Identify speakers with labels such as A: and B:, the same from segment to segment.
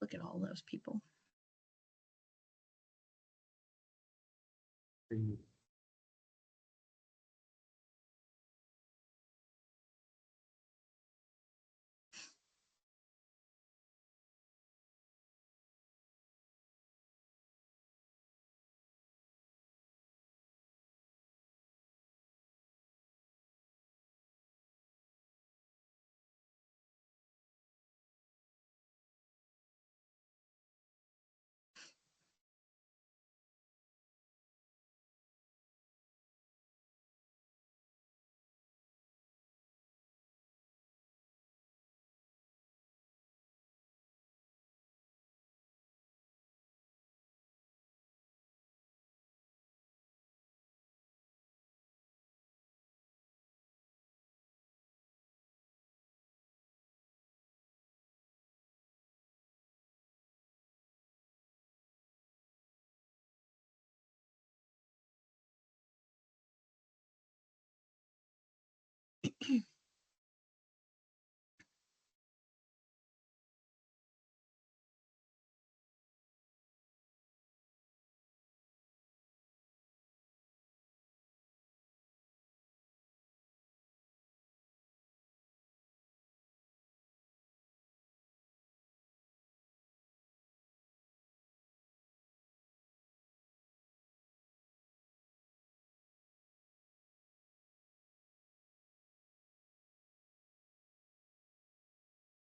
A: Look at all those people.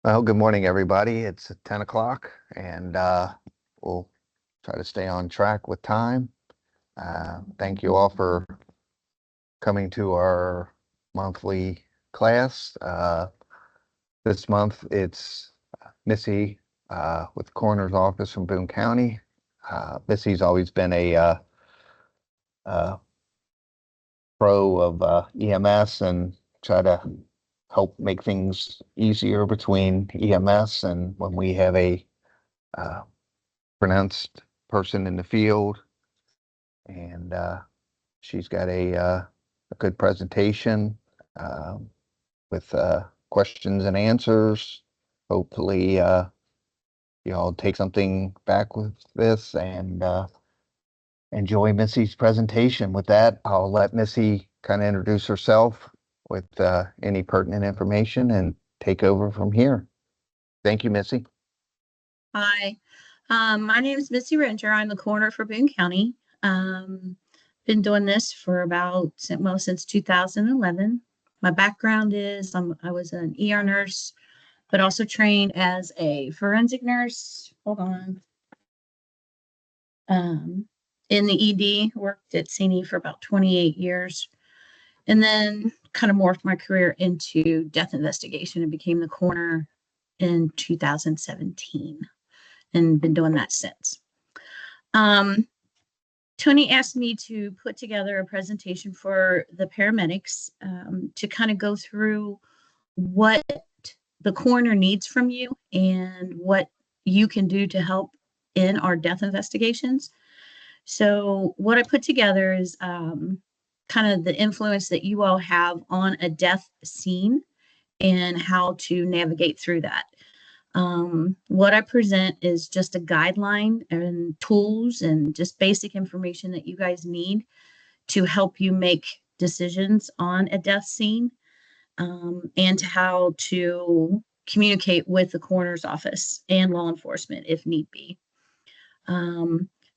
B: Well, good morning, everybody. It's 10 o'clock, and we'll try to stay on track with time. Thank you all for coming to our monthly class. This month, it's Missy with the Coroner's Office from Boone County. Missy's always been a pro of EMS and try to help make things easier between EMS and when we have a pronounced person in the field. And she's got a good presentation with questions and answers. Hopefully you all take something back with this and enjoy Missy's presentation. With that, I'll let Missy kind of introduce herself with any pertinent information and take over from here. Thank you, Missy.
A: Hi, my name is Missy Ringer. I'm the coroner for Boone County. Been doing this for about, well, since 2011. My background is I was an ER nurse, but also trained as a forensic nurse. Hold on. In the ED, worked at CNE for about 28 years, and then kind of morphed my career into death investigation and became the coroner in 2017, and been doing that since. Tony asked me to put together a presentation for the paramedics to kind of go through what the coroner needs from you and what you can do to help in our death investigations. So what I put together is kind of the influence that you all have on a death scene and how to navigate through that. What I present is just a guideline and tools and just basic information that you guys need to help you make decisions on a death scene, and how to communicate with the coroner's office and law enforcement if need be.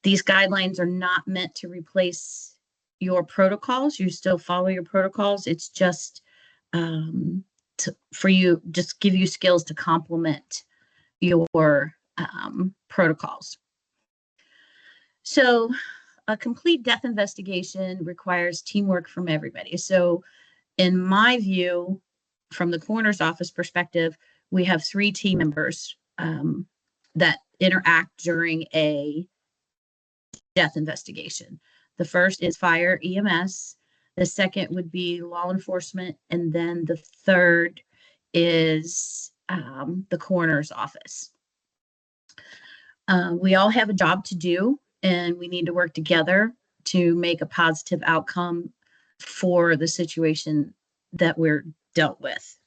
A: These guidelines are not meant to replace your protocols. You still follow your protocols. It's just for you, just give you skills to complement your protocols. So a complete death investigation requires teamwork from everybody. So in my view, from the coroner's office perspective, we have 3 team members that interact during a death investigation. The first is fire EMS. The second would be law enforcement. And then the third is the coroner's office. We all have a job to do, and we need to work together to make a positive outcome for the situation that we're dealt with.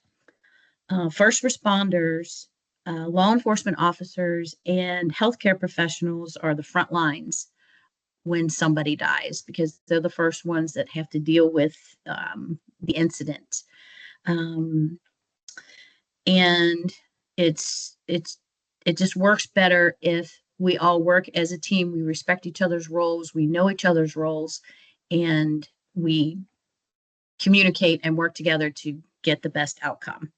A: First responders law enforcement officers and healthcare professionals are the front lines when somebody dies, because they're the first ones that have to deal with the incident. And it just works better if we all work as a team. We respect each other's roles, we know each other's roles, and we communicate and work together to get the best outcome.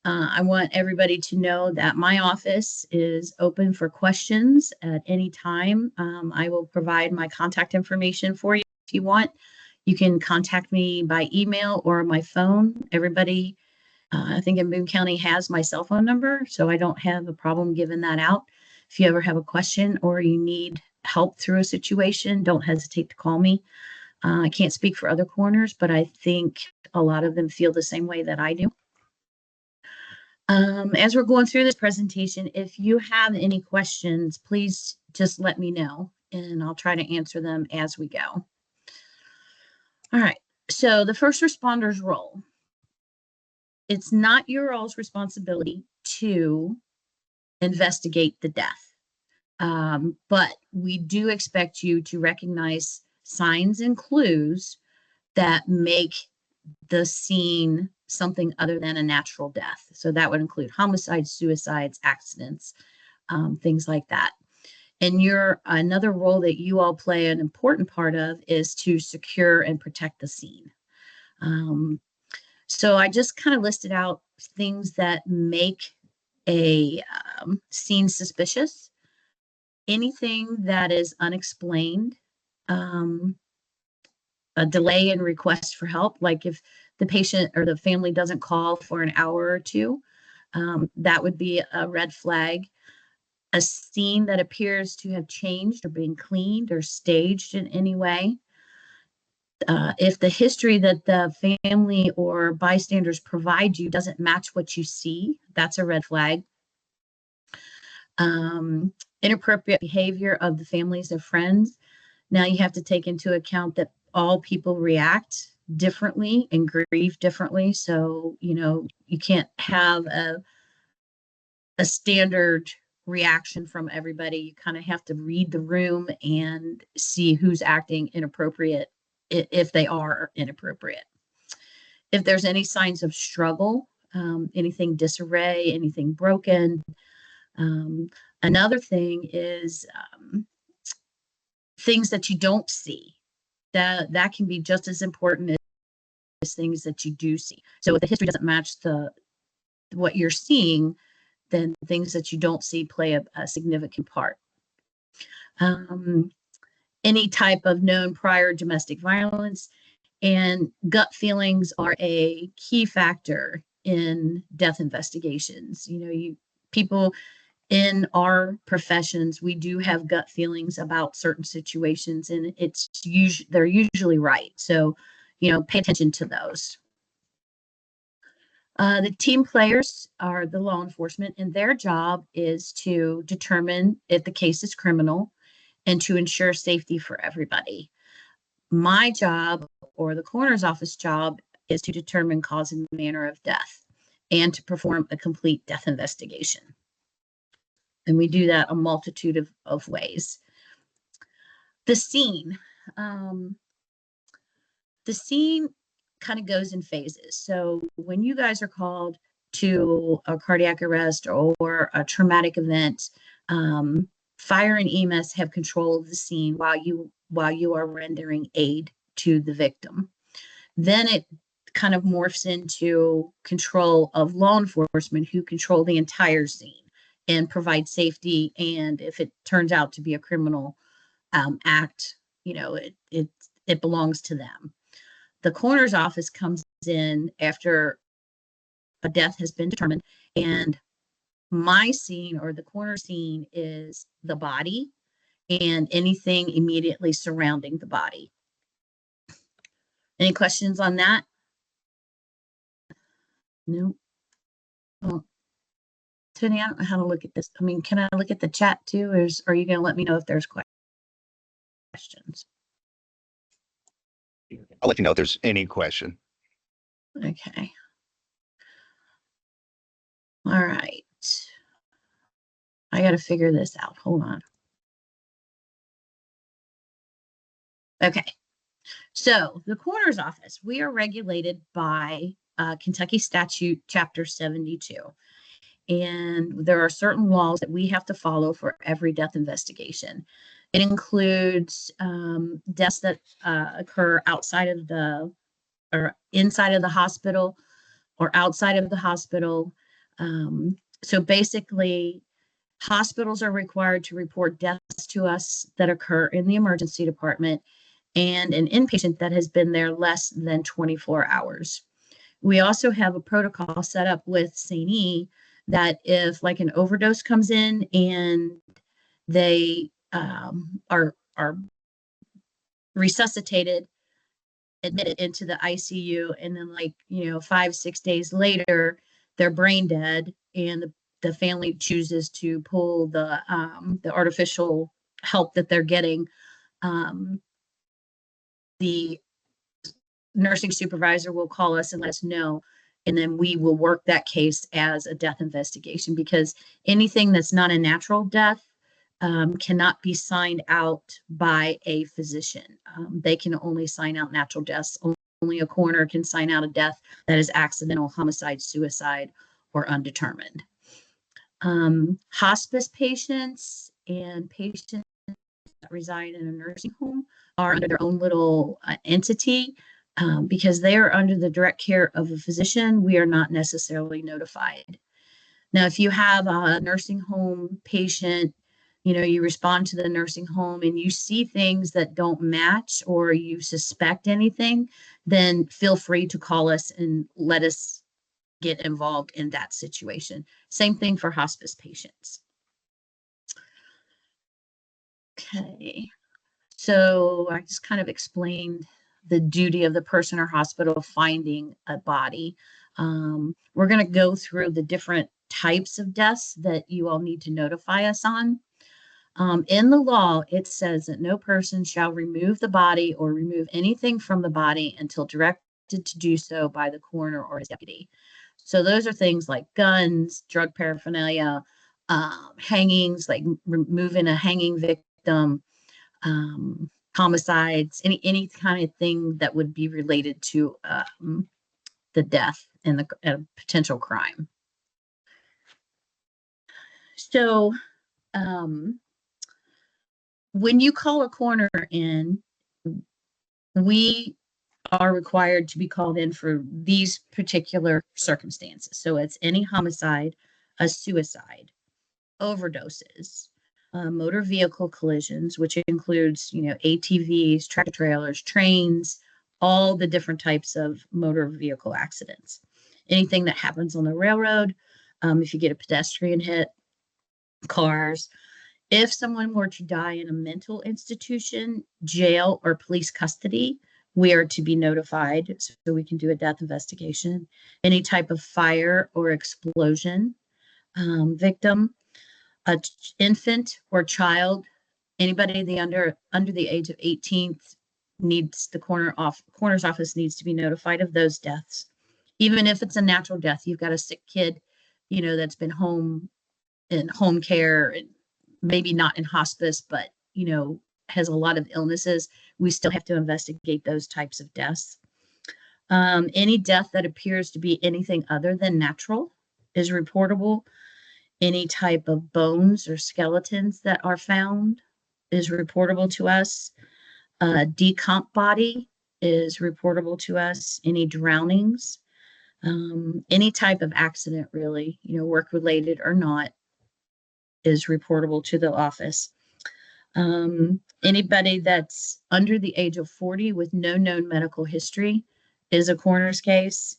A: I want everybody to know that my office is open for questions at any time. I will provide my contact information for you if you want. You can contact me by email or my phone. Everybody, I think in Boone County, has my cell phone number, so I don't have a problem giving that out. If you ever have a question or you need help through a situation, don't hesitate to call me. I can't speak for other coroners, but I think a lot of them feel the same way that I do. As we're going through this presentation, if you have any questions, please just let me know and I'll try to answer them as we go. All right, so the first responder's role. It's not your all's responsibility to investigate the death, but we do expect you to recognize signs and clues that make the scene something other than a natural death. So that would include homicides, suicides, accidents, things like that. And another role that you all play an important part of is to secure and protect the scene. So I just kind of listed out things that make a scene suspicious. Anything that is unexplained, a delay in request for help, like if the patient or the family doesn't call for an hour or two, that would be a red flag. A scene that appears to have changed or been cleaned or staged in any way. If the history that the family or bystanders provide you doesn't match what you see, that's a red flag. Inappropriate behavior of the families or friends. Now you have to take into account that all people react differently and grieve differently. So, you can't have a standard reaction from everybody. You kind of have to read the room and see who's acting inappropriate, if they are inappropriate. If there's any signs of struggle, anything disarray, anything broken. Another thing is things that you don't see. That can be just as important as things that you do see. So if the history doesn't match what you're seeing, then things that you don't see play a significant part. Any type of known prior domestic violence and gut feelings are a key factor in death investigations. People in our professions, we do have gut feelings about certain situations, and they're usually right. So, pay attention to those. The team players are the law enforcement, and their job is to determine if the case is criminal and to ensure safety for everybody. My job, or the coroner's office job, is to determine cause and manner of death and to perform a complete death investigation. And we do that a multitude of ways. The scene. The scene kind of goes in phases. So when you guys are called to a cardiac arrest or a traumatic event, fire and EMS have control of the scene while you are rendering aid to the victim. Then it kind of morphs into control of law enforcement, who control the entire scene and provide safety. And if it turns out to be a criminal act, it belongs to them. The coroner's office comes in after a death has been determined, and my scene, or the coroner scene, is the body and anything immediately surrounding the body. Any questions on that? No. Oh. Tony, I don't know how to look at this. I mean, can I look at the chat too, or are you going to let me know if there's questions?
B: I'll let you know if there's any question.
A: Okay. All right. I got to figure this out. Hold on. Okay. So the coroner's office, we are regulated by Kentucky Statute Chapter 72. And there are certain laws that we have to follow for every death investigation. It includes deaths that occur outside of the or inside of the hospital or outside of the hospital. So basically, hospitals are required to report deaths to us that occur in the emergency department and an inpatient that has been there less than 24 hours. We also have a protocol set up with St. E that if like an overdose comes in and they are resuscitated, admitted into the ICU, and then 5-6 days later they're brain dead, and the family chooses to pull the artificial help that they're getting. The nursing supervisor will call us and let us know, and then we will work that case as a death investigation, because anything that's not a natural death cannot be signed out by a physician. They can only sign out natural deaths. Only a coroner can sign out a death that is accidental, homicide, suicide, or undetermined. Hospice patients and patients that reside in a nursing home are under their own little entity. Because they are under the direct care of a physician, we are not necessarily notified. Now, if you have a nursing home patient, you respond to the nursing home and you see things that don't match or you suspect anything, then feel free to call us and let us get involved in that situation. Same thing for hospice patients. Okay. So I just kind of explained the duty of the person or hospital finding a body. We're going to go through the different types of deaths that you all need to notify us on. In the law, it says that no person shall remove the body or remove anything from the body until directed to do so by the coroner or his deputy. So those are things like guns, drug paraphernalia, hangings, like removing a hanging victim, homicides, any kind of thing that would be related to the death and the potential crime. So when you call a coroner in, we are required to be called in for these particular circumstances. So it's any homicide, a suicide, overdoses, motor vehicle collisions, which includes, ATVs, tractor trailers, trains, all the different types of motor vehicle accidents. Anything that happens on the railroad, if you get a pedestrian hit, cars. If someone were to die in a mental institution, jail, or police custody, we are to be notified so we can do a death investigation. Any type of fire or explosion victim, an infant or child, anybody under the age of 18 needs the coroner's office needs to be notified of those deaths. Even if it's a natural death, you've got a sick kid, that's been home in home care, and maybe not in hospice, but has a lot of illnesses, we still have to investigate those types of deaths. Any death that appears to be anything other than natural is reportable. Any type of bones or skeletons that are found is reportable to us. Decomp body is reportable to us. Any drownings, any type of accident, really, work related or not, is reportable to the office. Anybody that's under the age of 40 with no known medical history is a coroner's case.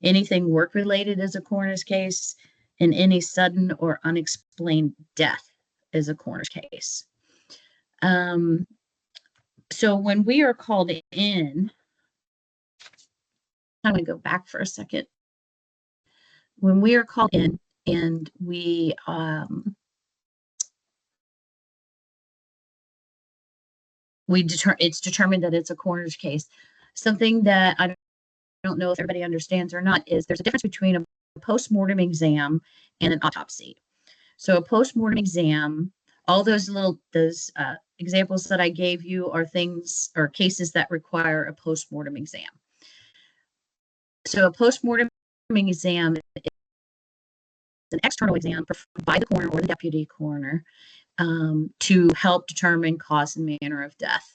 A: Anything work related is a coroner's case, and any sudden or unexplained death is a coroner's case. So when we are called in, I'm going to go back for a second. When we are called in and it's determined that it's a coroner's case. Something that I don't know if everybody understands or not is there's a difference between a post-mortem exam and an autopsy. So a postmortem exam, all those examples that I gave you are things or cases that require a postmortem exam. So a postmortem exam is an external exam by the coroner or the deputy coroner to help determine cause and manner of death.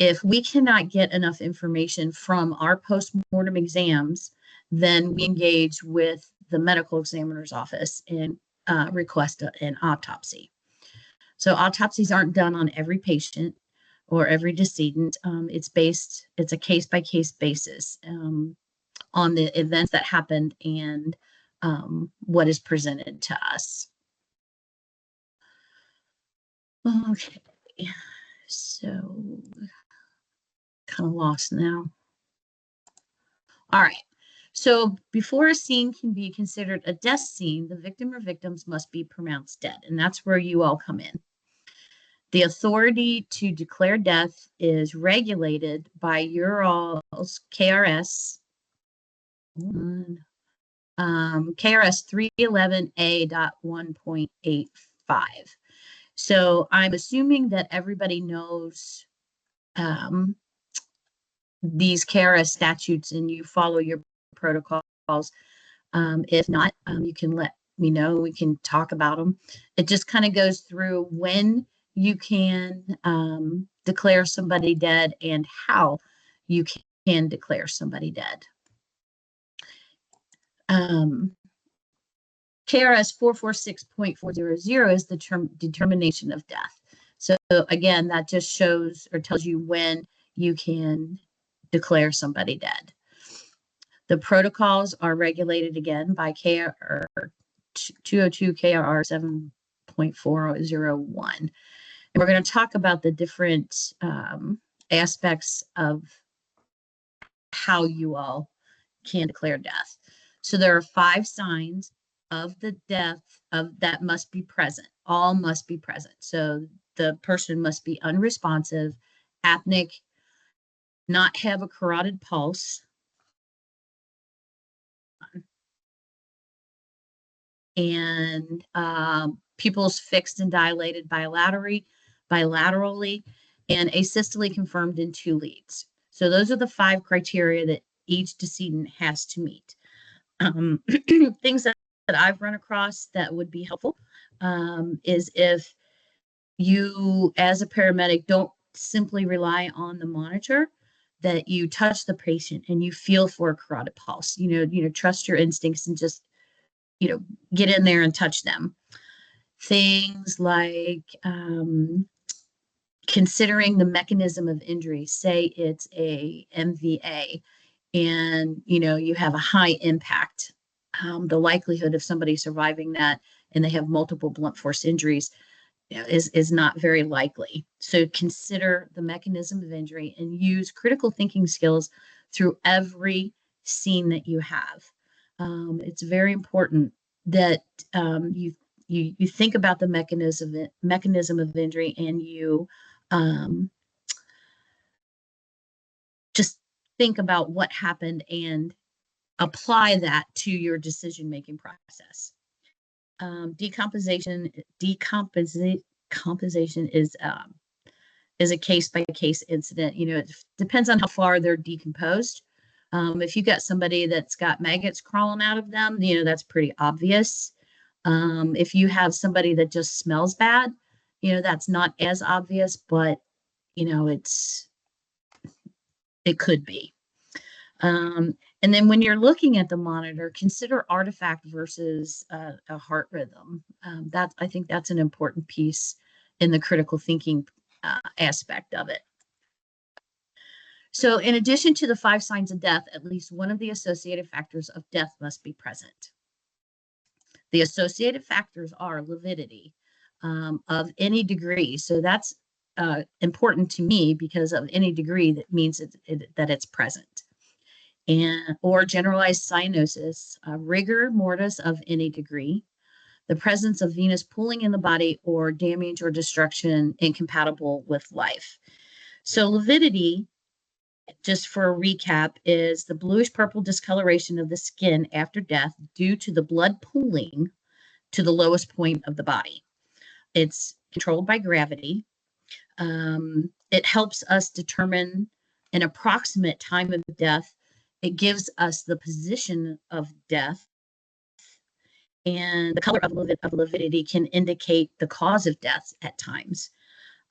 A: If we cannot get enough information from our postmortem exams, then we engage with the medical examiner's office and request an autopsy. So autopsies aren't done on every patient or every decedent. It's a case-by-case basis on the events that happened and what is presented to us. Okay, so kind of lost now. All right. So before a scene can be considered a death scene, the victim or victims must be pronounced dead, and that's where you all come in. The authority to declare death is regulated by your all's KRS 311A.1.85. So I'm assuming that everybody knows these KRS statutes and you follow your protocols. If not, you can let me know. We can talk about them. It just kind of goes through when you can declare somebody dead and how you can declare somebody dead. KRS 446.400 is the term determination of death. So again, that just shows or tells you when you can declare somebody dead. The protocols are regulated again by KR 202 KRR 7.401. And we're going to talk about the different aspects of how you all can declare death. So there are 5 signs of the death that must be present. All must be present. So the person must be unresponsive, apneic, not have a carotid pulse, and pupils fixed and dilated bilaterally, and asystole confirmed in 2 leads. So those are the 5 criteria that each decedent has to meet. Things that I've run across that would be helpful is if you, as a paramedic, don't simply rely on the monitor, that you touch the patient and you feel for a carotid pulse. Trust your instincts and just get in there and touch them. Things like considering the mechanism of injury. Say it's a MVA and you have a high impact. The likelihood of somebody surviving that and they have multiple blunt force injuries is not very likely. So consider the mechanism of injury and use critical thinking skills through every scene that you have. It's very important that you think about the mechanism of injury and you just think about what happened and apply that to your decision-making process. Decomposition is a case-by-case incident. It depends on how far they're decomposed. If you got somebody that's got maggots crawling out of them, that's pretty obvious. If you have somebody that just smells bad, that's not as obvious, but it could be. And then when you're looking at the monitor, consider artifact versus a heart rhythm. I think that's an important piece in the critical thinking aspect of it. So in addition to the 5 signs of death, at least one of the associated factors of death must be present. The associated factors are lividity of any degree. So that's important to me because of any degree that means that it's present. Or generalized cyanosis, rigor mortis of any degree, the presence of venous pooling in the body, or damage or destruction incompatible with life. So lividity, just for a recap, is the bluish purple discoloration of the skin after death due to the blood pooling to the lowest point of the body. It's controlled by gravity. It helps us determine an approximate time of death. It gives us the position of death, and the color of lividity can indicate the cause of death at times.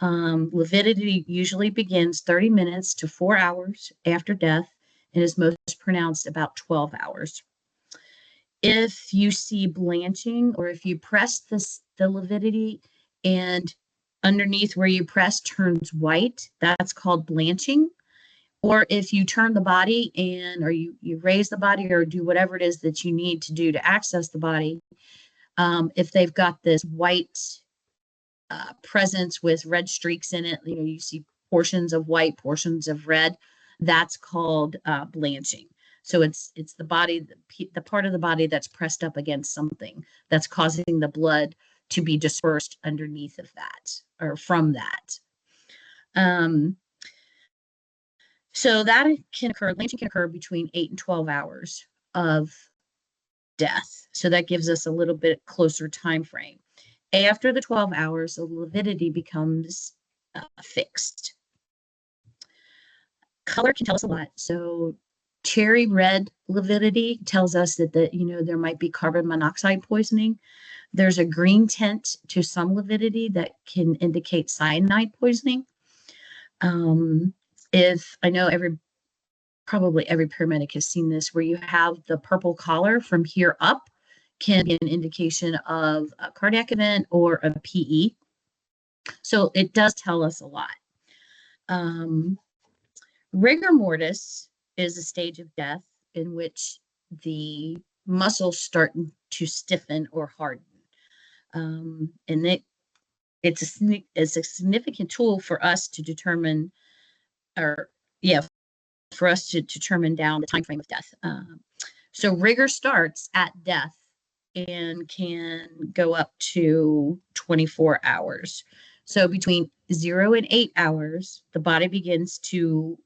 A: Lividity usually begins 30 minutes to 4 hours after death and is most pronounced about 12 hours. If you see blanching, or if you press the lividity and underneath where you press turns white, that's called blanching. Or if you turn the body or you raise the body or do whatever it is that you need to do to access the body, if they've got this white presence with red streaks in it, you see portions of white, portions of red, that's called blanching. So it's the body, the part of the body that's pressed up against something that's causing the blood to be dispersed underneath of that or from that. So that can occur, blanching can occur between 8 and 12 hours of death. So that gives us a little bit closer time frame. After the 12 hours, the lividity becomes fixed. Color can tell us a lot. So cherry red lividity tells us that there might be carbon monoxide poisoning. There's a green tint to some lividity that can indicate cyanide poisoning. If I know probably every paramedic has seen this, where you have the purple collar from here up can be an indication of a cardiac event or a PE. So it does tell us a lot. Rigor mortis is a stage of death in which the muscles start to stiffen or harden. And it's a significant tool for us to determine, for us to determine down the time frame of death. So rigor starts at death and can go up to 24 hours. So between 0 and 8 hours, the body begins to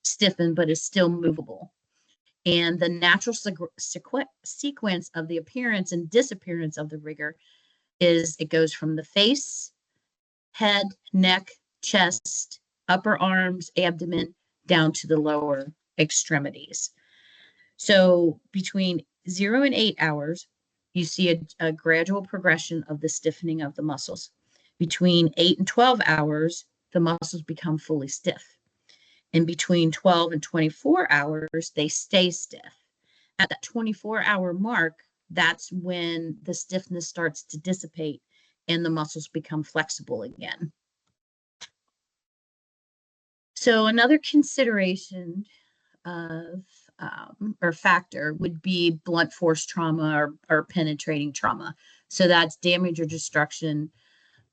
A: stiffen, but is still movable. And the natural sequence of the appearance and disappearance of the rigor is it goes from the face, head, neck, chest, upper arms, abdomen, down to the lower extremities. So between 0 and 8 hours, you see a gradual progression of the stiffening of the muscles. Between 8 and 12 hours, the muscles become fully stiff. And between 12 and 24 hours, they stay stiff. At that 24-hour mark, that's when the stiffness starts to dissipate and the muscles become flexible again. So another consideration of or factor would be blunt force trauma or penetrating trauma. So that's damage or destruction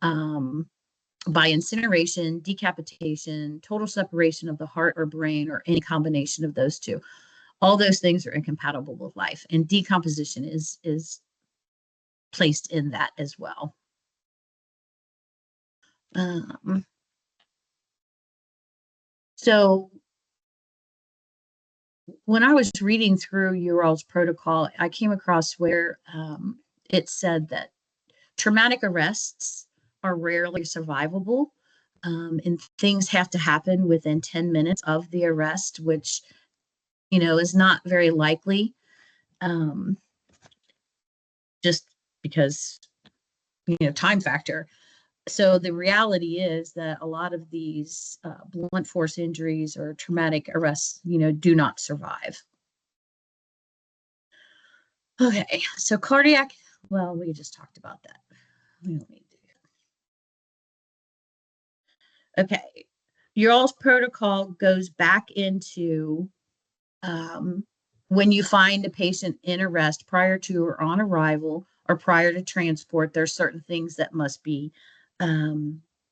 A: by incineration, decapitation, total separation of the heart or brain, or any combination of those two. All those things are incompatible with life, and decomposition is placed in that as well. So when I was reading through your all's protocol, I came across where it said that traumatic arrests are rarely survivable, and things have to happen within 10 minutes of the arrest, which, is not very likely, just because, time factor. So the reality is that a lot of these blunt force injuries or traumatic arrests, do not survive. Okay, so cardiac, well, we just talked about that. We don't need to. Okay, your all's protocol goes back into when you find a patient in arrest prior to or on arrival or prior to transport, there's certain things that must be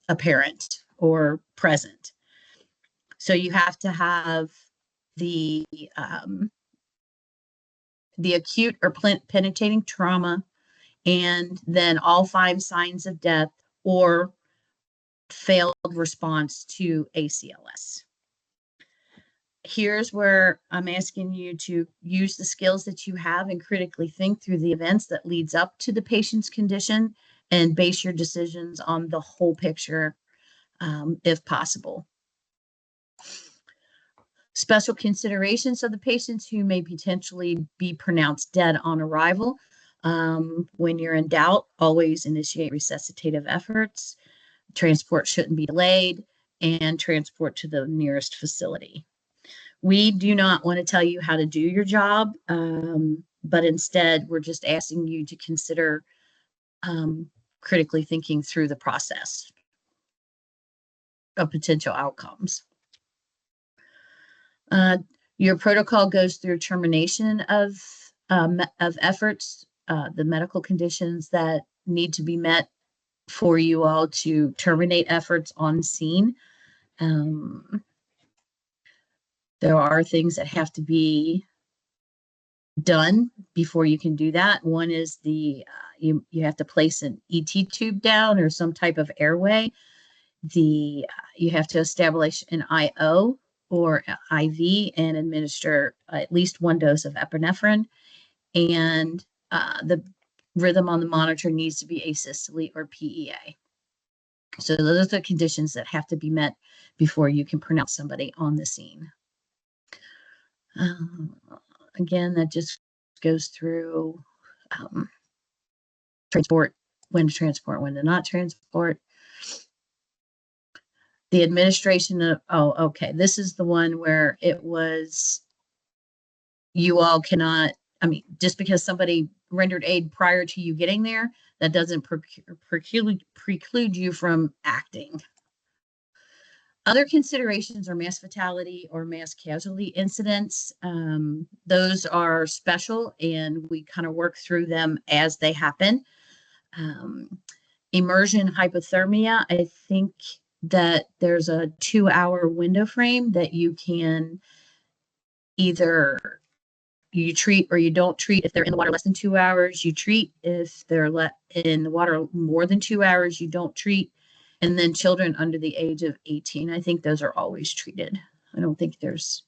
A: apparent or present. So you have to have the acute or penetrating trauma, and then all 5 signs of death or failed response to ACLS. here's where I'm asking you to use the skills that you have and critically think through the events that leads up to the patient's condition and base your decisions on the whole picture, if possible. Special considerations of the patients who may potentially be pronounced dead on arrival. When you're in doubt, always initiate resuscitative efforts. Transport shouldn't be delayed, and transport to the nearest facility. We do not want to tell you how to do your job, but instead we're just asking you to consider critically thinking through the process of potential outcomes. Your protocol goes through termination of efforts, the medical conditions that need to be met for you all to terminate efforts on scene. There are things that have to be done before you can do that. One is you have to place an ET tube down or some type of airway. You have to establish an IO or IV and administer at least one dose of epinephrine. And the rhythm on the monitor needs to be asystole or PEA. So those are the conditions that have to be met before you can pronounce somebody on the scene. Again, that just goes through transport, when to not transport. The administration of, okay, this is the one where it was, you all cannot, just because somebody rendered aid prior to you getting there, that doesn't preclude you from acting. Other considerations are mass fatality or mass casualty incidents. Those are special and we kind of work through them as they happen. Immersion hypothermia, I think that there's a 2-hour window frame that you can either you treat or you don't treat. If they're in the water less than 2 hours, you treat. If they're in the water more than 2 hours, you don't treat. And then children under the age of 18, I think those are always treated. I don't think there's.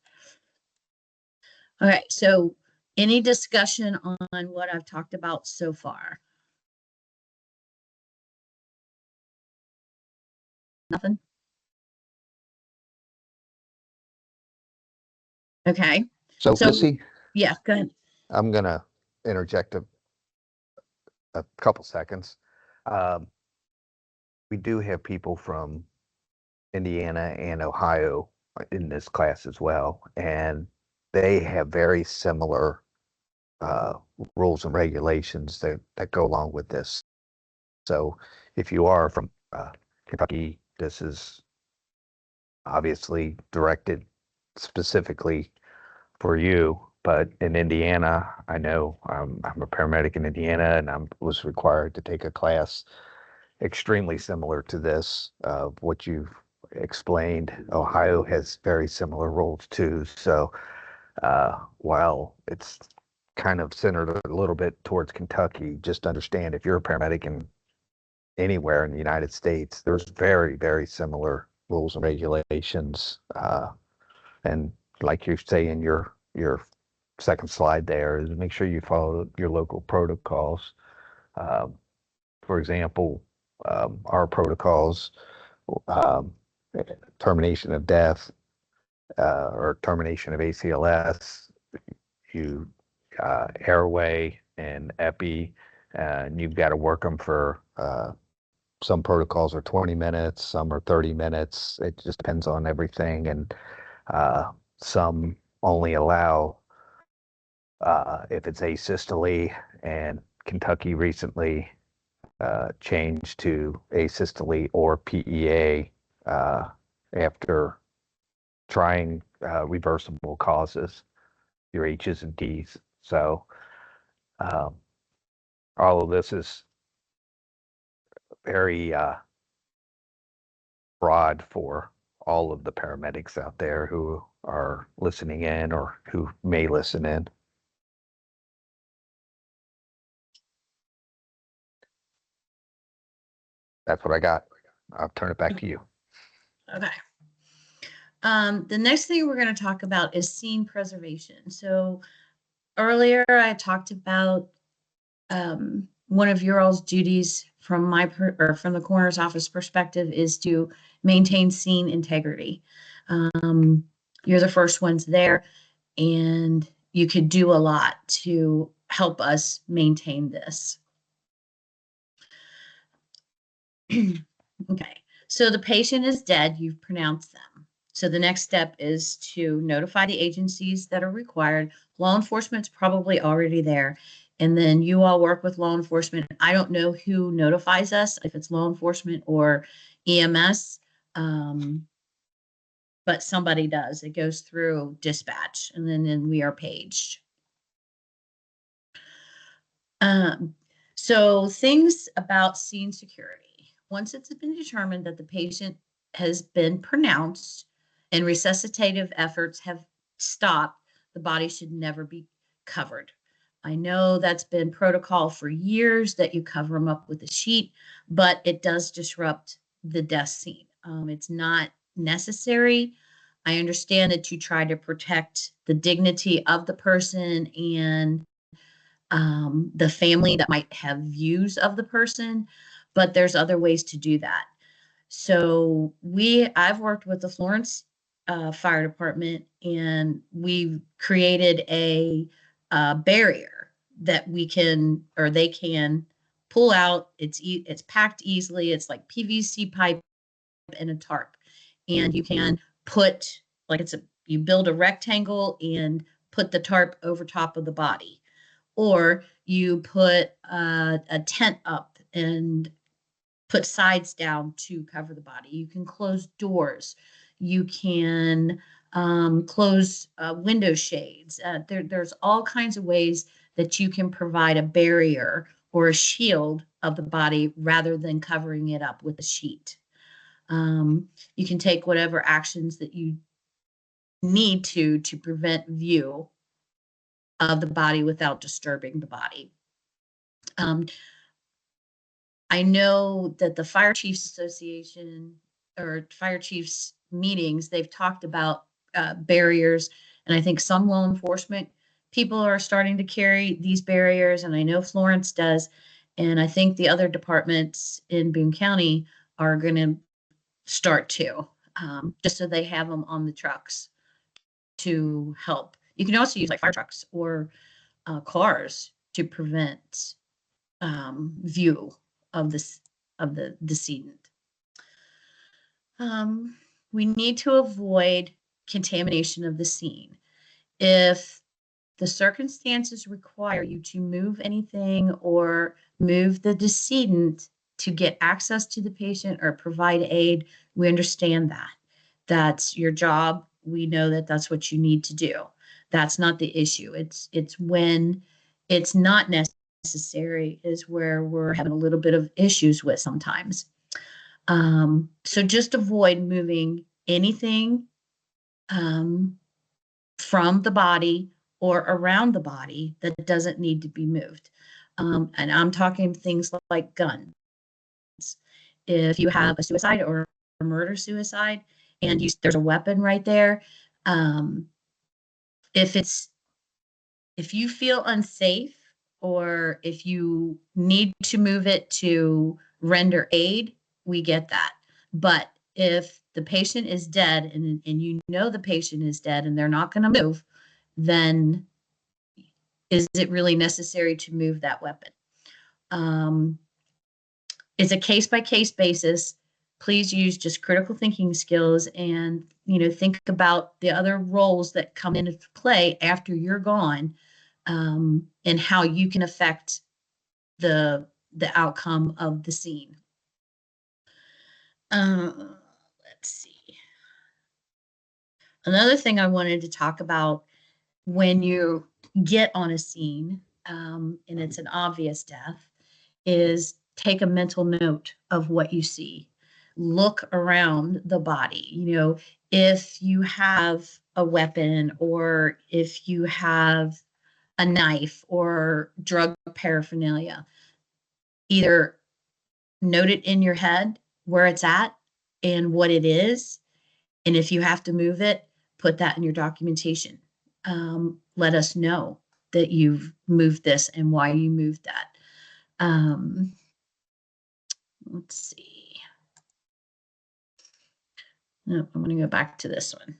A: All right, so any discussion on what I've talked about so far? Nothing? Okay.
B: So Missy,
A: yeah, go ahead.
B: I'm going to interject a couple seconds. We do have people from Indiana and Ohio in this class as well, and they have very similar rules and regulations that go along with this. So if you are from Kentucky, this is obviously directed specifically for you. But in Indiana, I know I'm a paramedic in Indiana, and I was required to take a class extremely similar to this. What you've explained, Ohio has very similar rules too. So while it's kind of centered a little bit towards Kentucky, just understand if you're a paramedic in anywhere in the United States, there's very, very similar rules and regulations. And like you say in your second slide there, is make sure you follow your local protocols. For example, our protocols, um, termination of death or termination of ACLS, you airway and epi, and you've got to work them for some protocols are 20 minutes, some are 30 minutes. It just depends on everything. And some only allow if it's asystole, and Kentucky recently changed to asystole or PEA after trying reversible causes, your H's and D's. So all of this is very broad for all of the paramedics out there who are listening in or who may listen in. That's what I got. I'll turn it back to you.
A: Okay. The next thing we're going to talk about is scene preservation. So earlier I talked about one of your all's duties from or from the coroner's office perspective is to maintain scene integrity. Um, you're the first ones there, and you could do a lot to help us maintain this. Okay, so the patient is dead, you've pronounced them. So the next step is to notify the agencies that are required. Law enforcement's probably already there. And then you all work with law enforcement. I don't know who notifies us, if it's law enforcement or EMS, but somebody does. It goes through dispatch, and then we are paged. Um, so things about scene security. Once it's been determined that the patient has been pronounced and resuscitative efforts have stopped, the body should never be covered. I know that's been protocol for years that you cover them up with a sheet, but it does disrupt the death scene. It's not necessary. I understand that you try to protect the dignity of the person and the family that might have views of the person, but there's other ways to do that. So I've worked with the Florence Fire Department, and we've created a barrier that we can or they can pull out. It's packed easily. It's like PVC pipe and a tarp, and you can put like you build a rectangle and put the tarp over top of the body, or you put a tent up and put sides down to cover the body. You can close doors. You can close window shades. There's all kinds of ways that you can provide a barrier or a shield of the body rather than covering it up with a sheet. You can take whatever actions that you need to prevent view of the body without disturbing the body. I know that the Fire Chiefs Association or Fire Chiefs meetings, they've talked about barriers, and I think some law enforcement people are starting to carry these barriers, and I know Florence does, and I think the other departments in Boone County are going to start too, just so they have them on the trucks to help. You can also use like fire trucks or cars to prevent view of the decedent. We need to avoid contamination of the scene. If the circumstances require you to move anything or move the decedent to get access to the patient or provide aid, we understand that. That's your job. We know that that's what you need to do. That's not the issue. It's when it's not necessary is where we're having a little bit of issues with sometimes. So just avoid moving anything from the body or around the body that doesn't need to be moved. And I'm talking things like guns. If you have a suicide or a murder suicide and there's a weapon right there, if you feel unsafe or if you need to move it to render aid, we get that. But if the patient is dead and you know the patient is dead and they're not going to move, then is it really necessary to move that weapon? It's a case by case basis. Please use just critical thinking skills and think about the other roles that come into play after you're gone, and how you can affect the outcome of the scene. Let's see. Another thing I wanted to talk about when you get on a scene, and it's an obvious death, is take a mental note of what you see. Look around the body. If you have a weapon or if you have a knife or drug paraphernalia, either note it in your head where it's at and what it is, And if you have to move it, put that in your documentation. Let us know that you've moved this and why you moved that. Let's see. No, I'm going to go back to this one.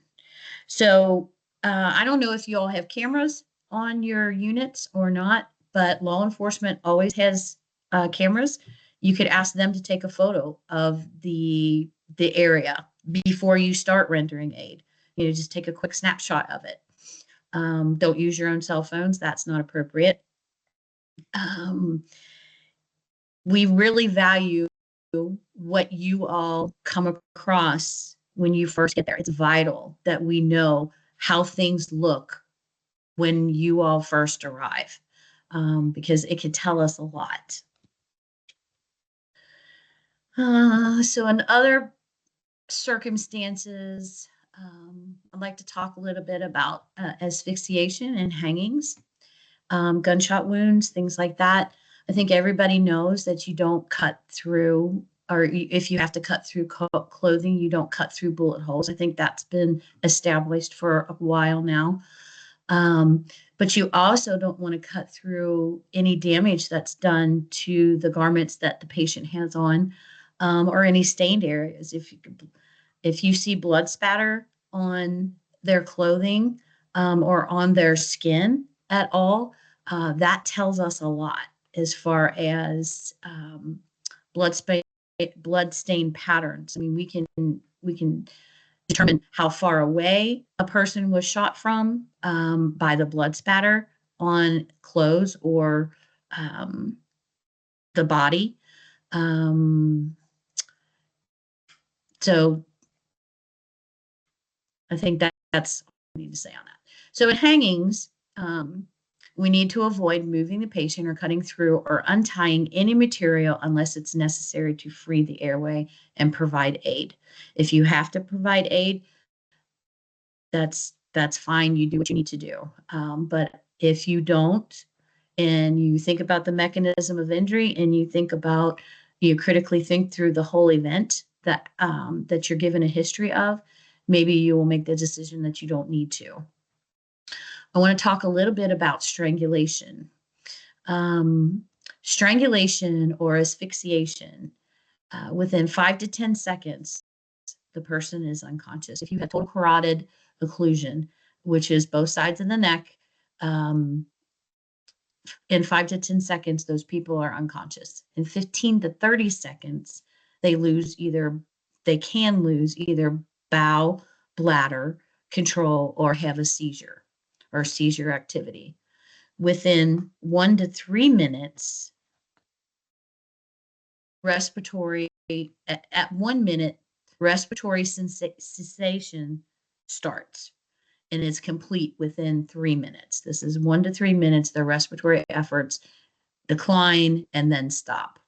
A: So I don't know if you all have cameras on your units or not, but law enforcement always has cameras. You could ask them to take a photo of the area before you start rendering aid. You know, just take a quick snapshot of it. Don't use your own cell phones. That's not appropriate. We really value what you all come across when you first get there. It's vital that we know how things look when you all first arrive, because it can tell us a lot. So in other circumstances, I'd like to talk a little bit about asphyxiation and hangings, gunshot wounds, things like that. I think everybody knows that you don't cut through, or if you have to cut through clothing, you don't cut through bullet holes. I think that's been established for a while now. But you also don't want to cut through any damage that's done to the garments that the patient has on, or any stained areas. If you see blood spatter on their clothing, or on their skin at all, that tells us a lot as far as blood stain patterns. I mean, we can determine how far away a person was shot from, by the blood spatter on clothes or the body. So I think that's all I need to say on that. So in hangings, we need to avoid moving the patient or cutting through or untying any material unless it's necessary to free the airway and provide aid. If you have to provide aid, that's fine. You do what you need to do. But if you don't, and you think about the mechanism of injury, and you critically think through the whole event that you're given a history of, maybe you will make the decision that you don't need to. I want to talk a little bit about strangulation. Strangulation or asphyxiation, within 5 to 10 seconds, the person is unconscious. If you have total carotid occlusion, which is both sides of the neck, in 5 to 10 seconds, those people are unconscious. In 15 to 30 seconds, they can lose either bowel, bladder control, or have a seizure or seizure activity. Within 1 to 3 minutes, at 1 minute, respiratory cessation starts and is complete within 3 minutes. This is 1 to 3 minutes. The respiratory efforts decline and then stop.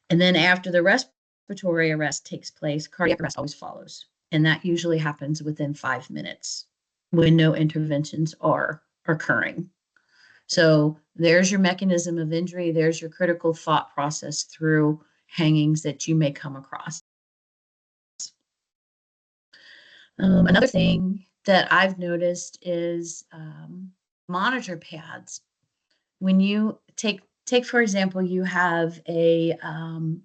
A: And then after the respiratory arrest takes place, cardiac arrest always follows. And that usually happens within 5 minutes when no interventions are occurring. So there's your mechanism of injury. There's your critical thought process through hangings that you may come across. Another thing that I've noticed is monitor pads. When you take for example, you have an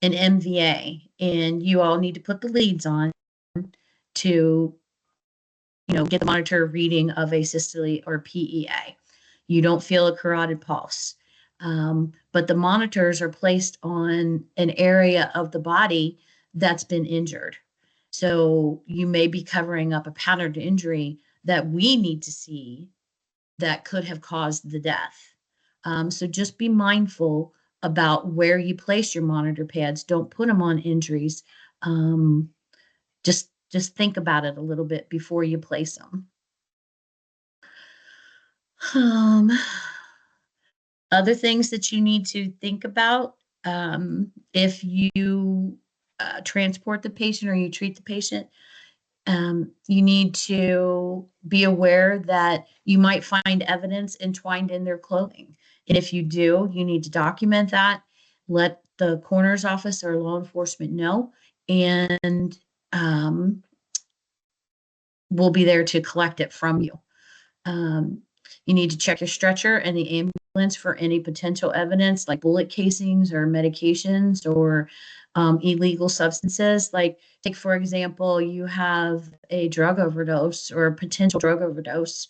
A: MVA, and you all need to put the leads on to get the monitor reading of asystole or PEA. You don't feel a carotid pulse, but the monitors are placed on an area of the body that's been injured. So you may be covering up a patterned injury that we need to see that could have caused the death. So just be mindful about where you place your monitor pads. Don't put them on injuries. Just think about it a little bit before you place them. Other things that you need to think about, if you transport the patient or you treat the patient, you need to be aware that you might find evidence entwined in their clothing. And if you do, you need to document that, let the coroner's office or law enforcement know, and um, will be there to collect it from you. You need to check your stretcher and the ambulance for any potential evidence like bullet casings or medications or illegal substances. Like, take, for example, you have a drug overdose or a potential drug overdose,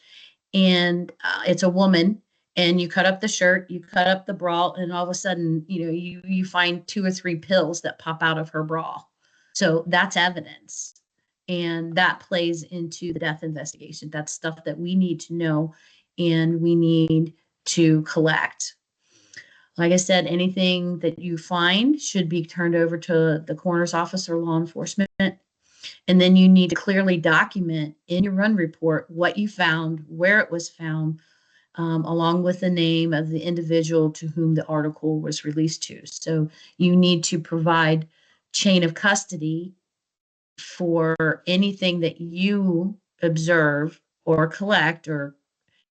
A: and it's a woman, and you cut up the shirt, you cut up the bra, and all of a sudden, you find 2 or 3 pills that pop out of her bra. So that's evidence. And that plays into the death investigation. That's stuff that we need to know and we need to collect. Like I said, anything that you find should be turned over to the coroner's office or law enforcement. And then you need to clearly document in your run report what you found, where it was found, along with the name of the individual to whom the article was released to. So you need to provide chain of custody for anything that you observe or collect or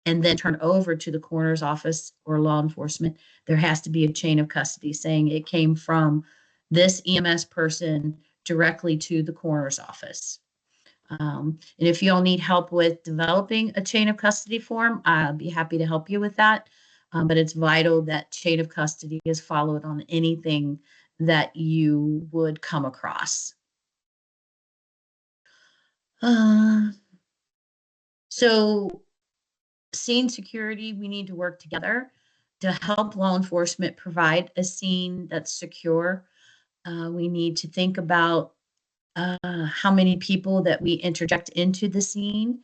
A: and then turn over to the coroner's office or law enforcement. There has to be a chain of custody saying it came from this EMS person directly to the coroner's office. And if you all need help with developing a chain of custody form, I'll be happy to help you with that. But it's vital that chain of custody is followed on anything that you would come across. So scene security, we need to work together to help law enforcement provide a scene that's secure. We need to think about how many people that we interject into the scene.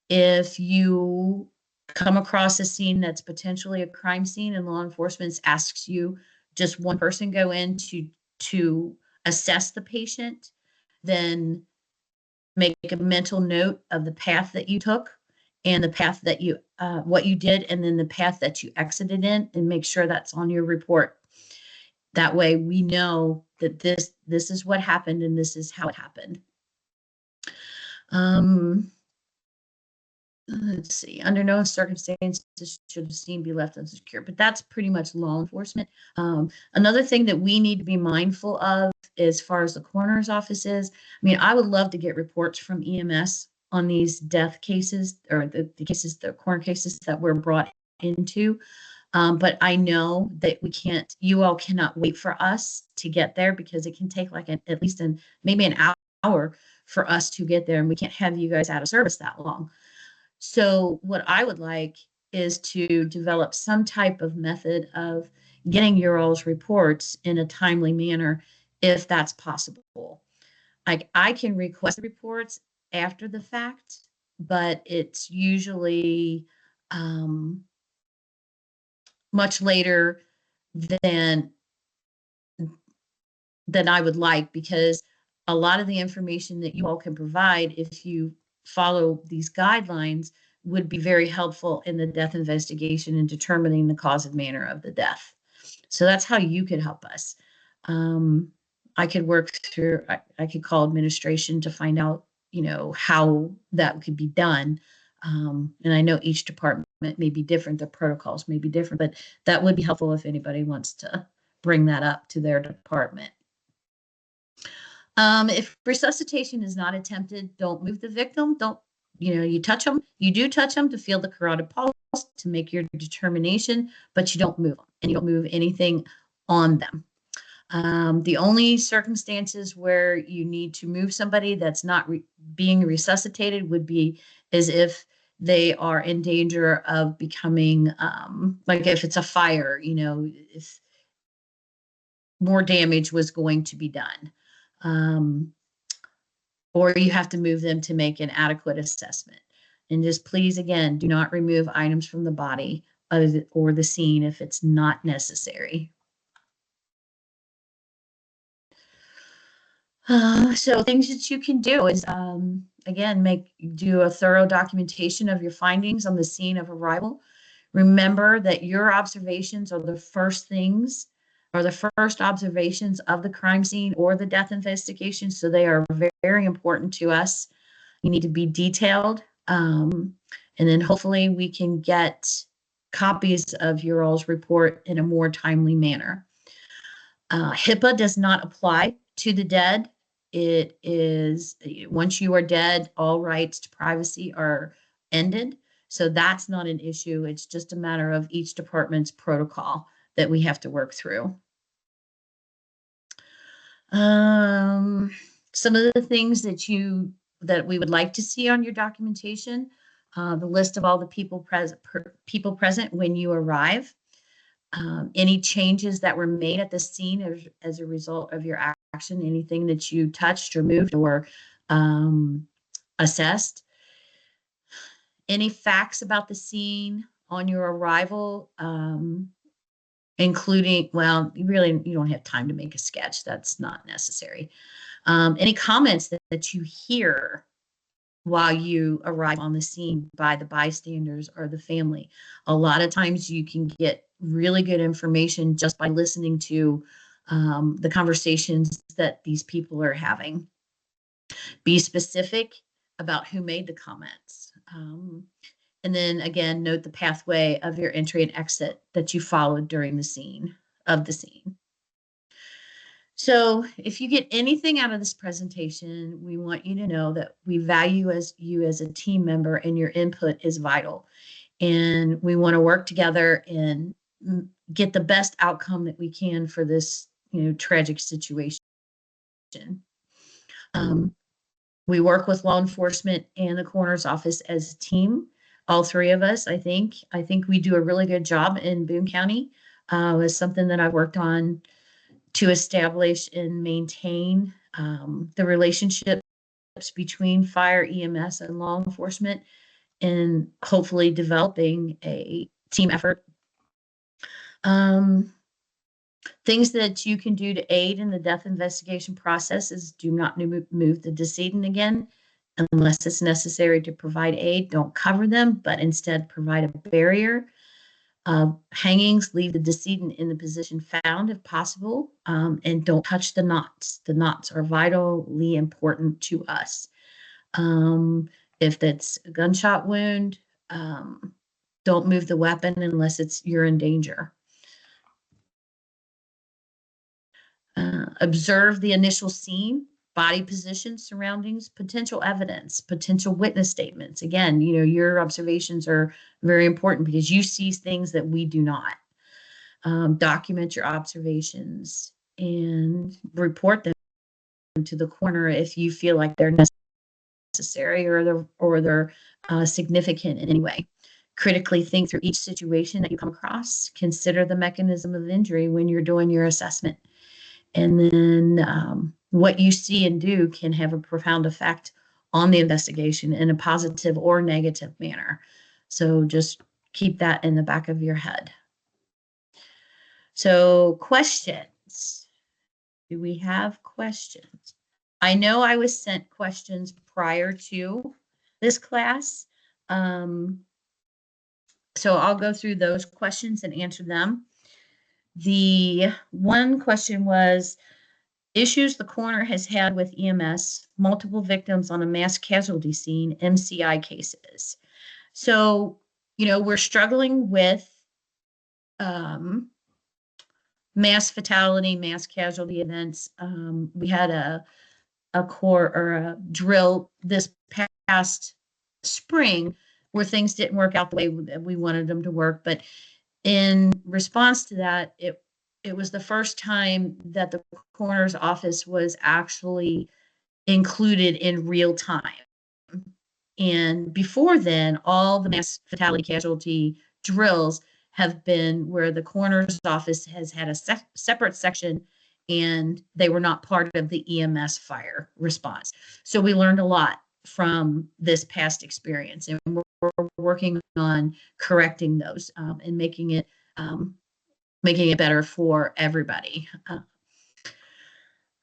A: If you come across a scene that's potentially a crime scene and law enforcement asks you just one person go in to assess the patient, then make a mental note of the path that you took and the path that you what you did and then the path that you exited in, and make sure that's on your report. That way we know that this is what happened and this is how it happened. Let's see, under no circumstances should the scene be left unsecure, but that's pretty much law enforcement. Another thing that we need to be mindful of as far as the coroner's office is, I mean, I would love to get reports from EMS on these death cases or the cases, the coroner cases that were brought into. But I know that you all cannot wait for us to get there because it can take like at least maybe an hour for us to get there, and we can't have you guys out of service that long. So what I would like is to develop some type of method of getting your all's reports in a timely manner, if that's possible. Like, I can request the reports after the fact, but it's usually much later than I would like, because a lot of the information that you all can provide, if you follow these guidelines, would be very helpful in the death investigation and determining the cause and manner of the death. So that's how you could help us. I could work through, I could call administration to find out, how that could be done. And I know each department may be different, the protocols may be different, but that would be helpful if anybody wants to bring that up to their department. If resuscitation is not attempted, don't move the victim. Don't, you touch them. You do touch them to feel the carotid pulse to make your determination, but you don't move them and you don't move anything on them. The only circumstances where you need to move somebody that's not being resuscitated would be as if they are in danger of becoming, like if it's a fire, if more damage was going to be done. Or you have to move them to make an adequate assessment. And just please, again, do not remove items from the body or the scene if it's not necessary. So things that you can do is, again, do a thorough documentation of your findings on the scene of arrival. Remember that your observations are the first observations of the crime scene or the death investigation. So they are very, very important to us. You need to be detailed. And then hopefully we can get copies of your all's report in a more timely manner. HIPAA does not apply to the dead. It is, once you are dead, all rights to privacy are ended. So that's not an issue. It's just a matter of each department's protocol that we have to work through. Some of the things that we would like to see on your documentation, the list of all the people present when you arrive, any changes that were made at the scene as a result of your action, anything that you touched or moved or assessed, any facts about the scene on your arrival, including, well, you don't have time to make a sketch. That's not necessary. Any comments that you hear while you arrive on the scene by the bystanders or the family. A lot of times you can get really good information just by listening to the conversations that these people are having. Be specific about who made the comments. And then again, note the pathway of your entry and exit that you followed during the scene. So if you get anything out of this presentation, we want you to know that we value you as a team member, and your input is vital. And we want to work together and get the best outcome that we can for this, tragic situation. We work with law enforcement and the coroner's office as a team. All three of us, I think we do a really good job in Boone County. It's something that I've worked on to establish and maintain the relationships between fire, EMS, and law enforcement, and hopefully developing a team effort. Things that you can do to aid in the death investigation process is do not move the decedent again unless it's necessary to provide aid. Don't cover them, but instead provide a barrier. Hangings, leave the decedent in the position found if possible, and don't touch the knots. The knots are vitally important to us. If that's a gunshot wound, don't move the weapon unless you're in danger. Observe the initial scene, body position, surroundings, potential evidence, potential witness statements. Again, your observations are very important because you see things that we do not. Document your observations and report them to the coroner if you feel like they're necessary or they're significant in any way. Critically think through each situation that you come across. Consider the mechanism of injury when you're doing your assessment. And then what you see and do can have a profound effect on the investigation in a positive or negative manner. So just keep that in the back of your head. So questions. Do we have questions? I know I was sent questions prior to this class. So I'll go through those questions and answer them. The one question was, issues the coroner has had with EMS, multiple victims on a mass casualty scene, MCI cases. So, we're struggling with mass fatality, mass casualty events. We had a drill this past spring where things didn't work out the way that we wanted them to work. But in response to that, it was the first time that the coroner's office was actually included in real time. And before then, all the mass fatality casualty drills have been where the coroner's office has had a separate section, and they were not part of the EMS fire response. So we learned a lot from this past experience, and we're working on correcting those and making it better for everybody.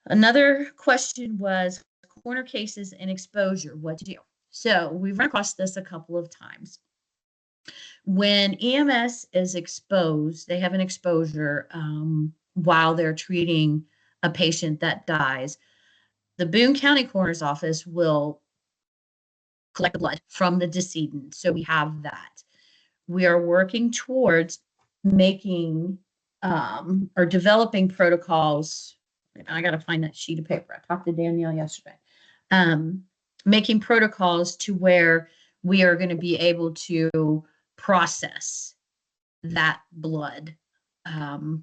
A: Another question was coroner cases and exposure, what to do. So we've run across this a couple of times. When EMS is exposed, they have an exposure while they're treating a patient that dies. The Boone County Coroner's Office will collect the blood from the decedent. So we have that. We are working towards making or developing protocols I got to find that sheet of paper. I talked to Danielle yesterday. Um, Making protocols to where we are going to be able to process that blood. Um,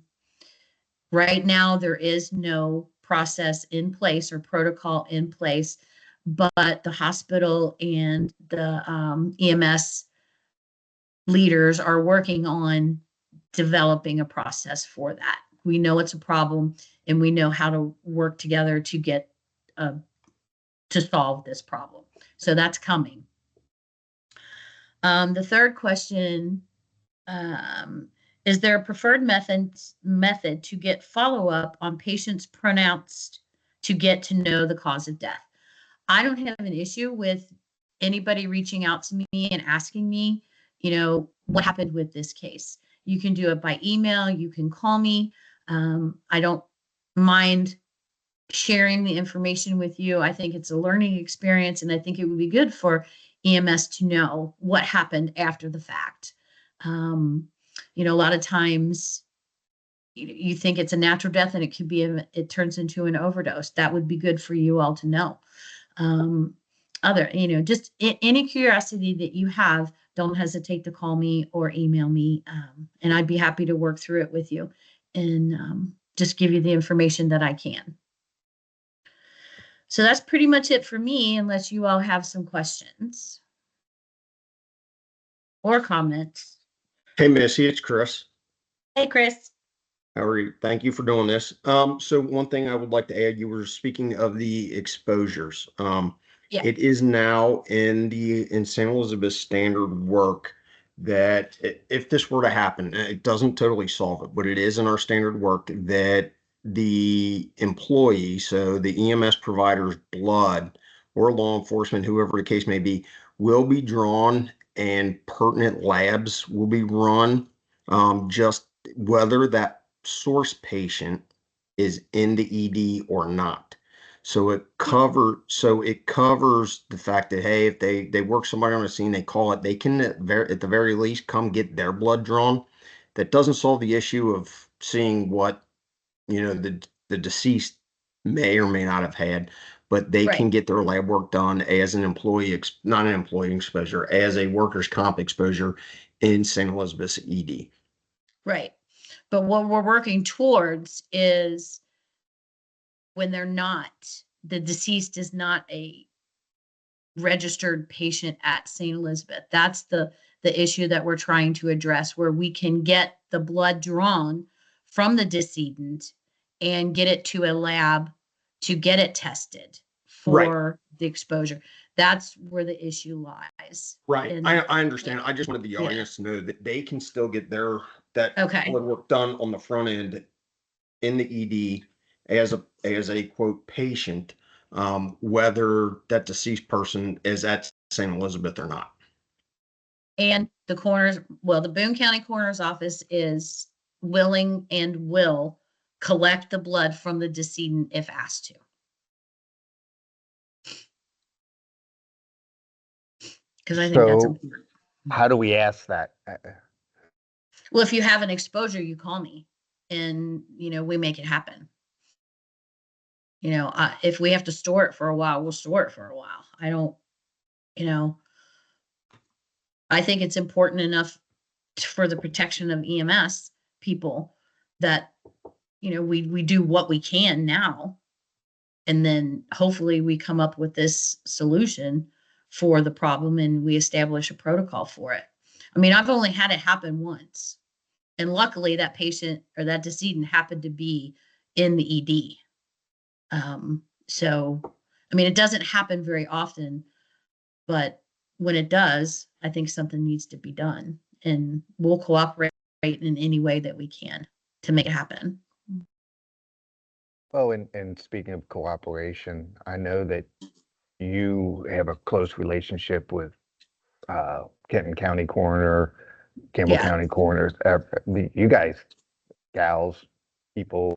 A: right now, there is no process in place or protocol in place, but the hospital and the EMS leaders are working on developing a process for that. We know it's a problem and we know how to work together to get uh, to solve this problem. So that's coming. The third question, um, is there a preferred method to get follow-up on patients pronounced to get to know the cause of death? I don't have an issue with anybody reaching out to me and asking me, what happened with this case. You can do it by email, you can call me. I don't mind sharing the information with you. I think it's a learning experience, and I think it would be good for EMS to know what happened after the fact. Um, a lot of times you think it's a natural death and it turns into an overdose. That would be good for you all to know. Just any curiosity that you have, don't hesitate to call me or email me. And I'd be happy to work through it with you and just give you the information that I can. So that's pretty much it for me, unless you all have some questions or comments.
C: Hey, Missy, it's Chris.
A: Hey, Chris.
C: How are you? Thank you for doing this. So one thing I would like to add, you were speaking of the exposures.
A: Yeah.
C: It is now in St. Elizabeth standard work that if this were to happen, it doesn't totally solve it, but it is in our standard work that the employee, so the EMS provider's blood or law enforcement, whoever the case may be, will be drawn and pertinent labs will be run. Just whether that source patient is in the ED or not. So it covers the fact that, hey, if they work somebody on a scene, they call it, they can at the very least come get their blood drawn. That doesn't solve the issue of seeing what the deceased may or may not have had, but they
A: Right.
C: can get their lab work done as an employee, not an employee exposure, as a workers' comp exposure in St. Elizabeth's ED.
A: Right. But what we're working towards is when the deceased is not a registered patient at St. Elizabeth. That's the issue that we're trying to address, where we can get the blood drawn from the decedent and get it to a lab to get it tested for the exposure. That's where the issue lies.
C: Right.
A: And
C: I understand. I just wanted the audience to know that they can still get that blood work done on the front end in the ED as a quote patient, whether that deceased person is at St. Elizabeth or not.
A: And the Boone County Coroner's Office is willing and will collect the blood from the decedent if asked to. Because I think that's important.
B: How do we ask that?
A: Well, if you have an exposure, you call me and, we make it happen. If we have to store it for a while, we'll store it for a while. I don't, I think it's important enough for the protection of EMS people that, we do what we can now. And then hopefully we come up with this solution for the problem and we establish a protocol for it. I mean, I've only had it happen once. And luckily that patient or that decedent happened to be in the ED. It doesn't happen very often, but when it does, I think something needs to be done, and we'll cooperate in any way that we can to make it happen.
B: Well, and speaking of cooperation, I know that you have a close relationship with Kenton County Coroner, Campbell County Coroners. You guys, gals, people,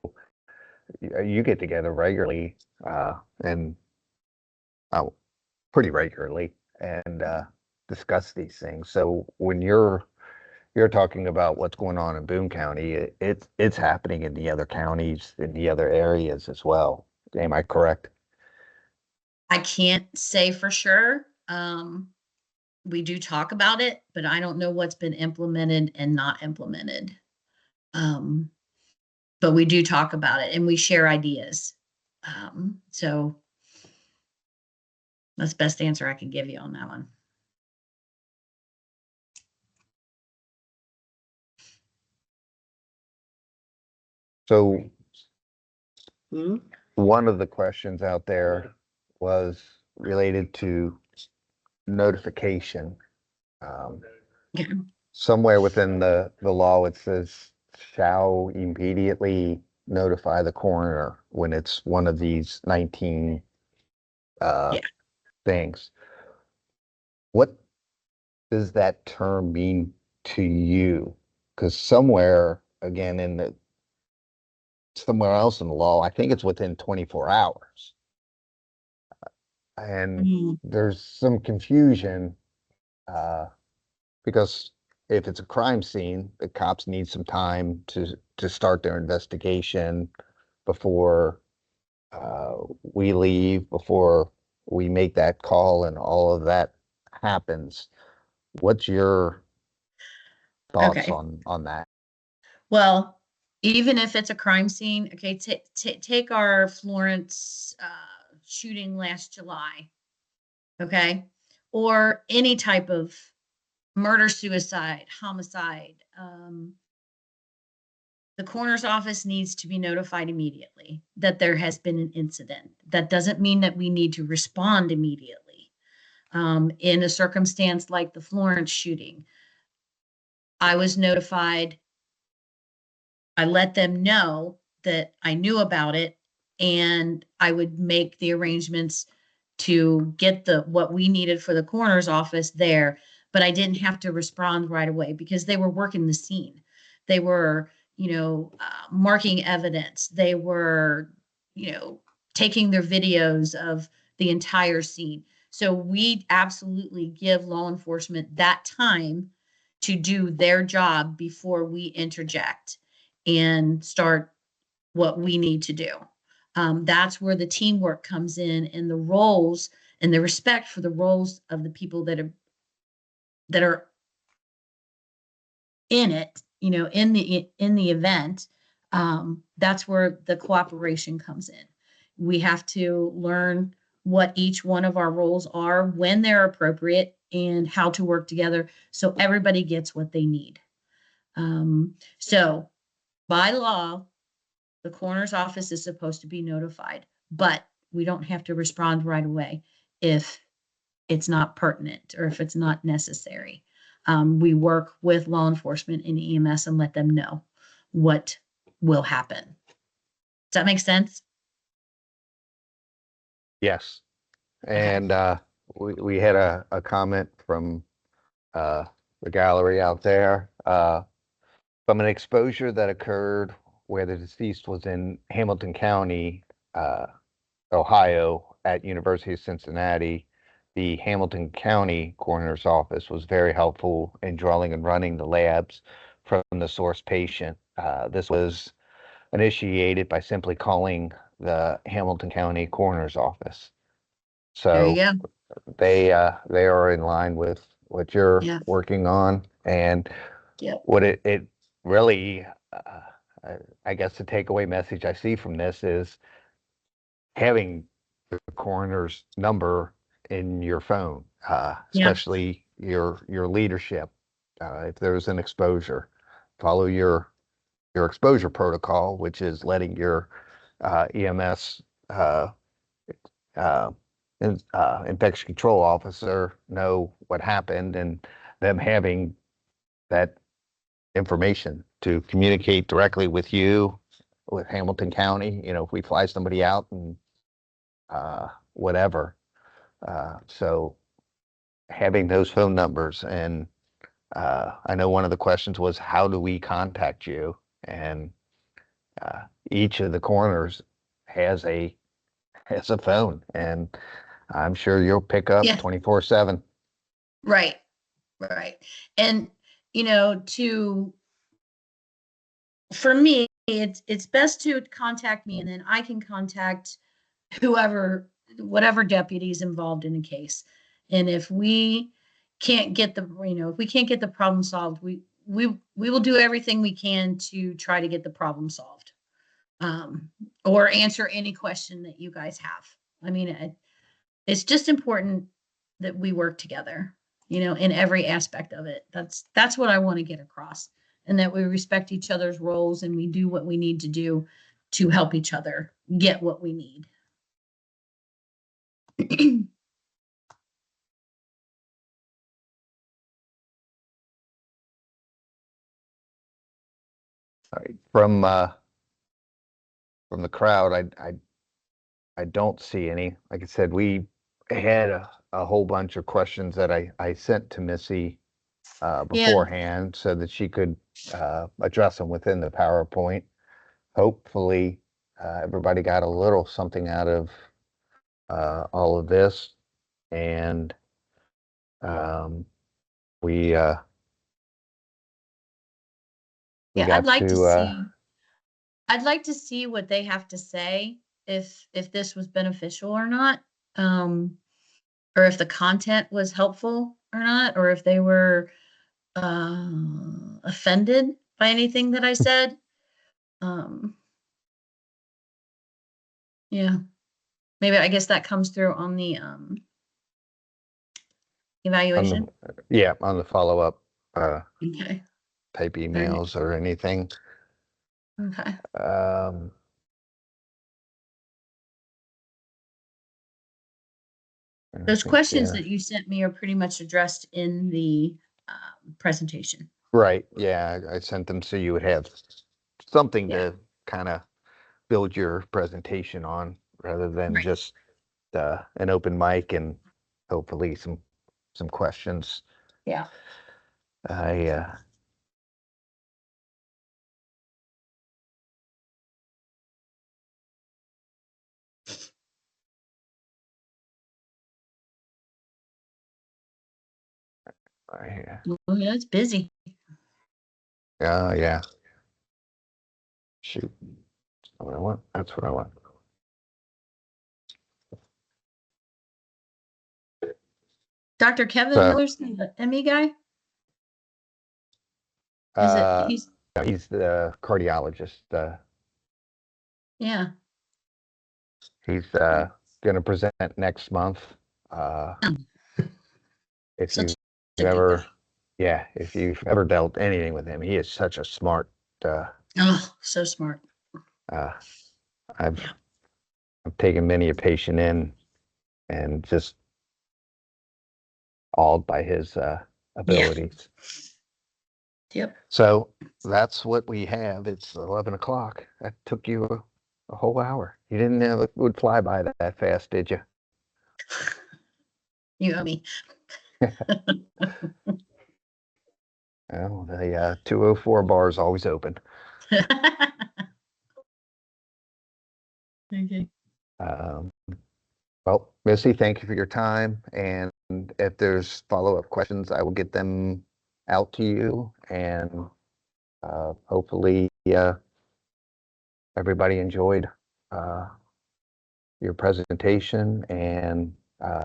B: you get together regularly and pretty regularly and discuss these things. So when you're you're talking about what's going on in Boone County, it's happening in the other counties, in the other areas as well. Am I correct?
A: I can't say for sure. We do talk about it, but I don't know what's been implemented and not implemented. Um, but we do talk about it and we share ideas. So that's the best answer I can give you on that one.
B: So
C: Hmm?
B: one of the questions out there was related to notification. Um,
A: Okay.
B: Somewhere within the law, it says shall immediately notify the coroner when it's one of these 19 uh,
A: Yeah.
B: things. What does that term mean to you? Because somewhere, again, somewhere else in the law, I think it's within 24 hours. And
A: Mm,
B: there's some confusion uh, because if it's a crime scene, the cops need some time to start their investigation before we leave, before we make that call and all of that happens. What's your thoughts
A: okay.
B: on that?
A: Well, even if it's a crime scene, okay, take our Florence shooting last July, okay, or any type of murder, suicide, homicide. The coroner's office needs to be notified immediately that there has been an incident. That doesn't mean that we need to respond immediately. In a circumstance like the Florence shooting, I was notified. I let them know that I knew about it and I would make the arrangements to get the what we needed for the coroner's office there, but I didn't have to respond right away because they were working the scene. They were, marking evidence. They were, you know, taking their videos of the entire scene. So we absolutely give law enforcement that time to do their job before we interject and start what we need to do. That's where the teamwork comes in and the roles and the respect for the roles of the people that are in it, in the event. That's where the cooperation comes in. We have to learn what each one of our roles are when they're appropriate and how to work together so everybody gets what they need. So by law, the coroner's office is supposed to be notified, but we don't have to respond right away if it's not pertinent or if it's not necessary. We work with law enforcement and EMS and let them know what will happen. Does that make sense?
B: Yes.
A: Okay.
B: And we had a comment from uh, the gallery out there from an exposure that occurred where the deceased was in Hamilton County, uh, Ohio, at University of Cincinnati. The Hamilton County Coroner's Office was very helpful in drawing and running the labs from the source patient. This was initiated by simply calling the Hamilton County Coroner's Office.
A: There you
B: So
A: go.
B: they are in line with what you're
A: Yeah.
B: working on, and
A: Yep.
B: what it really, I guess the takeaway message I see from this is having the coroner's number in your phone,
A: Yeah.
B: especially your leadership. If there's an exposure, follow your exposure protocol, which is letting your EMS uh, infection control officer know what happened, and them having that information to communicate directly with you, with Hamilton County, if we fly somebody out and whatever. So having those phone numbers, and I know one of the questions was, how do we contact you? And each of the coroners has a phone, and I'm sure you'll pick up
A: Yeah.
B: 24/7.
A: Right. Right. And, for me, it's best to contact me, and then I can contact whatever deputies involved in the case. And if we can't get the problem solved, we will do everything we can to try to get the problem solved, or answer any question that you guys have. I mean, it's just important that we work together, in every aspect of it. That's what I want to get across, and that we respect each other's roles and we do what we need to do to help each other get what we need.
B: All right. From the crowd, I don't see any. Like I said, we had a whole bunch of questions that I sent to Missy beforehand so that she could address them within the PowerPoint. Hopefully, everybody got a little something out of all of this, and we
A: Yeah,
B: got
A: I'd like to
B: to
A: see. I'd like to see what they have to say if this was beneficial or not, or if the content was helpful or not, or if they were offended by anything that I said. Yeah, maybe I guess that comes through on the evaluation.
B: on the follow-up
A: Okay.
B: type emails or anything.
A: Okay. Those questions that you sent me are pretty much addressed in the presentation.
B: Right. Yeah, I sent them so you would have something
A: Yeah.
B: to kind of build your presentation on, rather than
A: Right.
B: just an open mic and hopefully some questions.
A: Yeah.
B: I
A: Well, yeah, it's busy.
B: yeah. Shoot. That's what I want. That's what I want.
A: Dr. Kevin
B: So,
A: Miller's the ME guy? He's
B: he's the cardiologist.
A: yeah.
B: He's going to present next month. If
A: Such
B: you've
A: a good
B: ever,
A: guy.
B: yeah, if you've ever dealt anything with him, he is such a smart.
A: Oh, so smart.
B: I've taken many a patient in and just awed by his abilities.
A: Yep.
B: So that's what we have. It's 11 o'clock. That took you a whole hour. You didn't have it would fly by that fast, did you?
A: You owe me.
B: Well, the 204 bar is always open.
A: Okay.
B: Well, Missy, thank you for your time. And if there's follow-up questions, I will get them out to you. And hopefully everybody enjoyed your presentation. And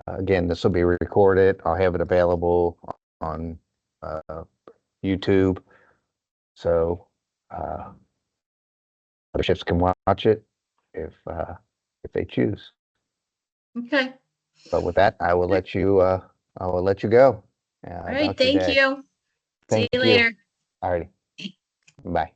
B: again, this will be recorded. I'll have it available on YouTube. So other shifts can watch it if they choose.
A: Okay.
B: But with that, I will let you go.
A: All right.
B: Dr.
A: Thank
B: Day.
A: you.
B: Thank
A: See you
B: you.
A: later.
B: All righty. Bye.